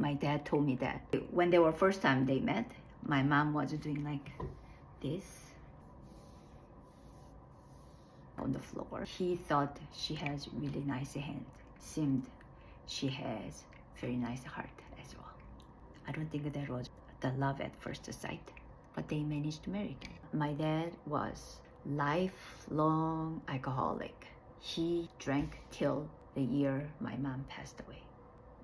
My dad told me that when they were first time they met, my mom was doing like this on the floor. He thought she has really nice hand. Seemed she has very nice heart as well. I don't think that was the love at first sight, but they managed to marry. My dad was lifelong alcoholic. He drank till the year my mom passed away.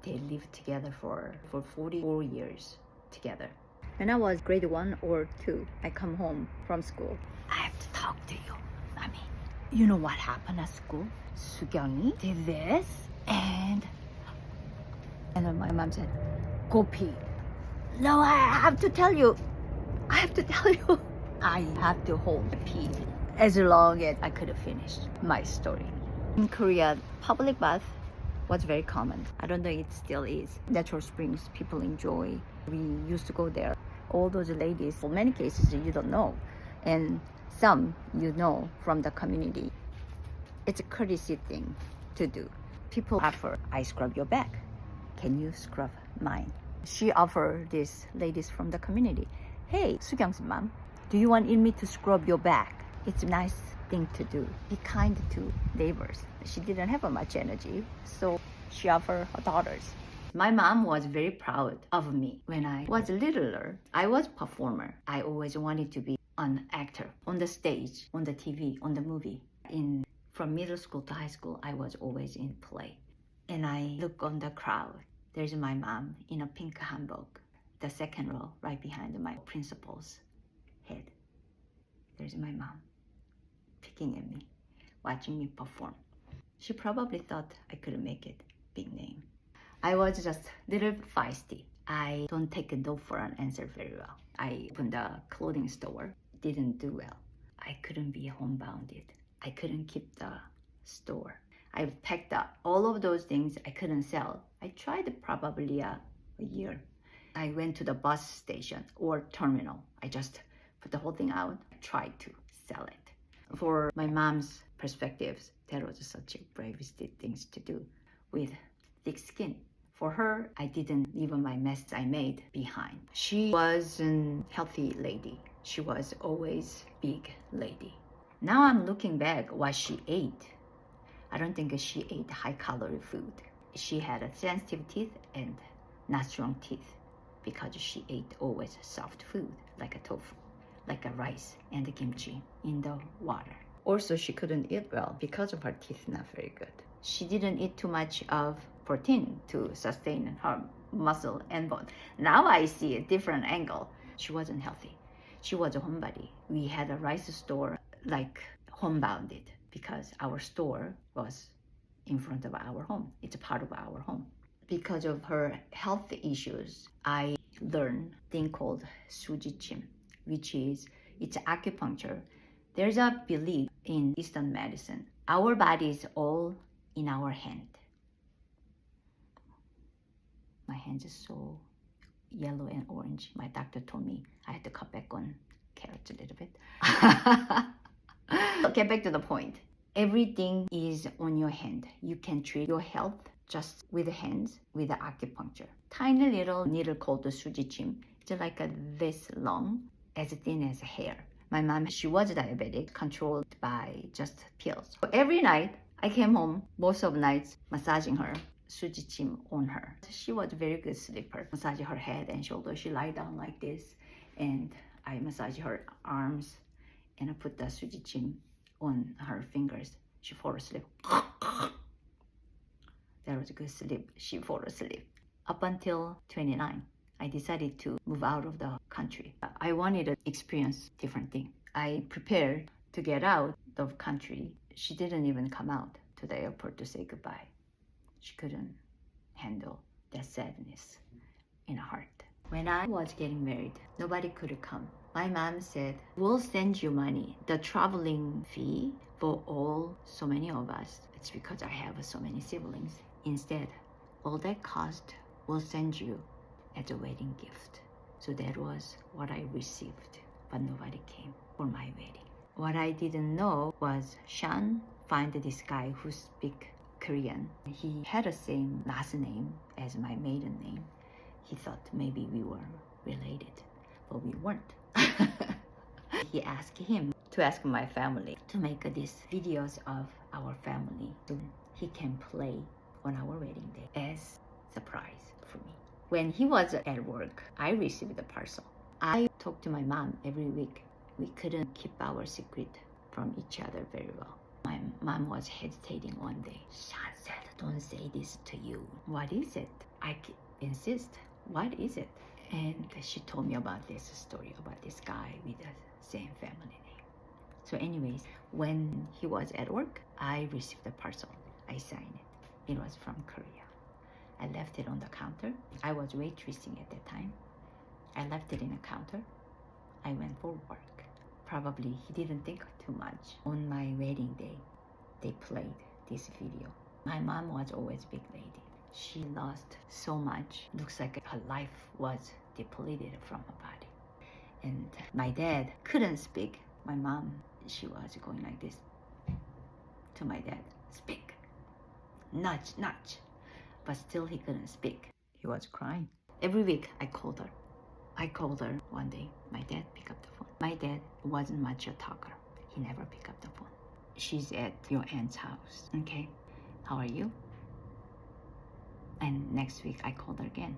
They lived together for 44 years together. When I was grade 1 or 2, I come home from school. I have to talk to you, mommy. You know what happened at school? 수경이 did this and then my mom said, go pee. No, I have to tell you. I have to tell you. I have to hold the pee as long as I could have finished my story. In Korea, public bath was very common. I don't know, it still is. Natural springs, people enjoy. We used to go there. All those ladies, for many cases, you don't know. And some you know from the community. It's a courtesy thing to do. People offer, I scrub your back. Can you scrub mine? She offered these ladies from the community, hey, 수경's mom, do you want Ilmee to scrub your back? It's a nice thing to do. Be kind to neighbors. She didn't have much energy, so she offered her daughters. My mom was very proud of me. When I was littler, I was a performer. I always wanted to be an actor on the stage, on the TV, on the movie. From middle school to high school, I was always in play. And I look on the crowd. There's my mom in a pink hanbok, the second row, right behind my principal's head. There's my mom, picking at me, watching me perform. She probably thought I couldn't make it big name. I was just a little feisty. I don't take a no for an answer very well. I opened a clothing store, didn't do well. I couldn't be homebounded. I couldn't keep the store. I packed up all of those things I couldn't sell. I tried probably a year. I went to the bus station or terminal. I just put the whole thing out, tried to sell it. For my mom's perspectives, that was such a brave things to do with thick skin. For her, I didn't leave my mess I made behind. She was a healthy lady. She was always big lady. Now I'm looking back what she ate. I don't think she ate high-calorie food. She had a sensitive teeth and not strong teeth because she ate always soft food like a tofu, like a rice and a kimchi in the water. Also, she couldn't eat well because of her teeth not very good. She didn't eat too much of protein to sustain her muscle and bone. Now I see a different angle. She wasn't healthy. She was a homebody. We had a rice store like homebounded because our store was in front of our home. It's a part of our home. Because of her health issues, I learned a thing called 수지침, which is, it's acupuncture. There's a belief in Eastern medicine. Our body is all in our hand. My hands are so yellow and orange. My doctor told me I had to cut back on carrots a little bit. Get back to the point. Everything is on your hand. You can treat your health just with the hands, with the acupuncture. Tiny little needle called the 수지침. It's like this long, as thin as hair. My mom, she was diabetic, controlled by just pills. So every night, I came home, most of the nights, massaging her, 수지침 on her. She was a very good sleeper. Massage her head and shoulders. She lie down like this, and I massage her arms, and I put the 수지침 on her fingers. She fall asleep. That was a good sleep. She fall asleep. Up until 29, I decided to move out of the country. I wanted to experience different things. I prepared to get out of country. She didn't even come out to the airport to say goodbye. She couldn't handle that sadness in her heart. When I was getting married, nobody could come. My mom said, we'll send you money. The traveling fee for so many of us, it's because I have so many siblings. Instead, all that cost will send you as a wedding gift. So that was what I received, but nobody came for my wedding. What I didn't know was Sean found this guy who speaks Korean. He had the same last name as my maiden name. thought maybe we were related, but we weren't. He asked him to ask my family to make these videos of our family so he can play on our wedding day as surprise for me. When he was at work, I received the parcel. I talked to my mom every week. We couldn't keep our secret from each other very well. My mom was hesitating one day. Sean said, don't say this to you. What is it? I insist. What is it? And she told me about this story about this guy with the same family name. So anyways, when he was at work, I received the parcel. I signed it. It was from Korea. I left it on the counter. I was waitressing at that time. I left it in the counter. I went for work. Probably he didn't think too much. On my wedding day, they played this video. My mom was always a big lady. She lost so much. Looks like her life was depleted from her body. And my dad couldn't speak. My mom, she was going like this to my dad. Speak. Nudge, nudge. But still he couldn't speak. He was crying. Every week I called her. I called her one day. My dad picked up the phone. My dad wasn't much a talker. He never picked up the phone. She's at your aunt's house. Okay, how are you? And next week I called her again.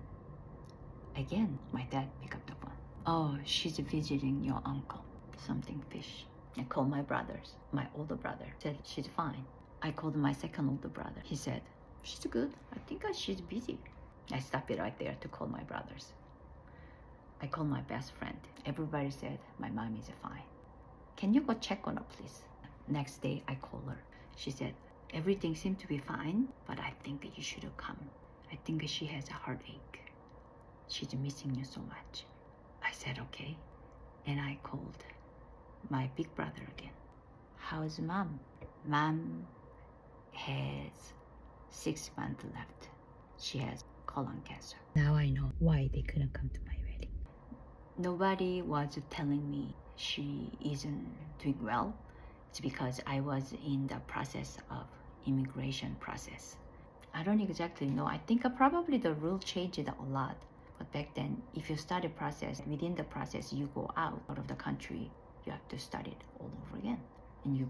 Again, my dad picked up the phone. Oh, she's visiting your uncle. Something fish. I called my brothers. My older brother said she's fine. I called my second older brother. He said, she's good. I think she's busy. I stopped it right there to call my brothers. I called my best friend. Everybody said my mom is fine. Can you go check on her, please? Next day I called her. She said, everything seemed to be fine, but I think you should have come. I think she has a heartache. She's missing you so much. I said, okay. And I called my big brother again. How's mom? Mom has 6 months left. She has colon cancer. Now I know why they couldn't come to my wedding. Nobody was telling me she isn't doing well. It's because I was in the process of immigration process. I don't exactly know. I think probably the rule changed a lot. But back then, if you start a process, within the process, you go out of the country, you have to start it all over again. And you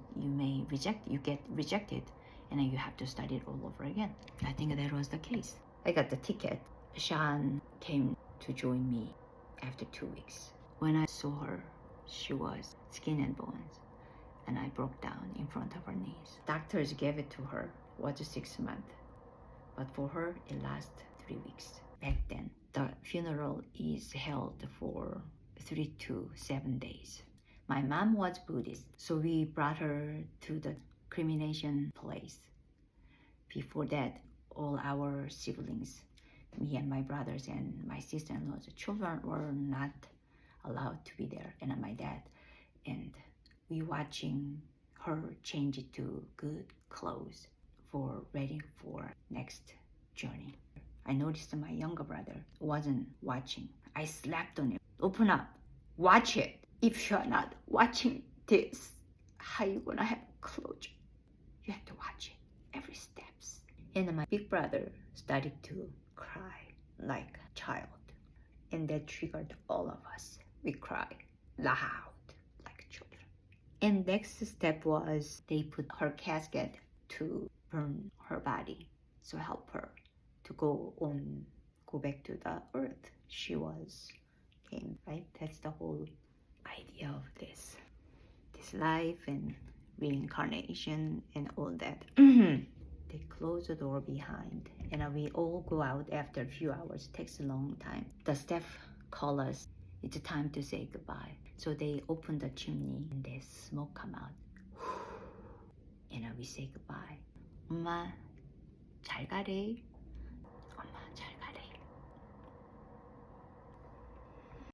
get rejected, and then you have to start it all over again. I think that was the case. I got the ticket. Sean came to join me after 2 weeks. When I saw her, she was skin and bones, and I broke down in front of her knees. Doctors gave it to her, was 6 months, but for her, it lasted 3 weeks. Back then, the funeral is held for 3 to 7 days. My mom was Buddhist, so we brought her to the cremation place. Before that, all our siblings, me and my brothers and my sister-in-law's children were not allowed to be there, and my dad. And we watching her change it to good clothes for ready for next journey. I noticed my younger brother wasn't watching. I slapped on him. Open up. Watch it. If you're not watching this, how you gonna have closure? You have to watch it. Every steps. And my big brother started to cry like a child. And that triggered all of us. We cried loud like children. And next step was they put her casket to burn her body. So help her to go back to the earth she came, right? That's the whole idea of this life and reincarnation and all that. They close the door behind, and we all go out after a few hours. It takes a long time. The staff call us. It's time to say goodbye. So they open the chimney and the smoke come out. And we say goodbye. 엄마 잘 가래.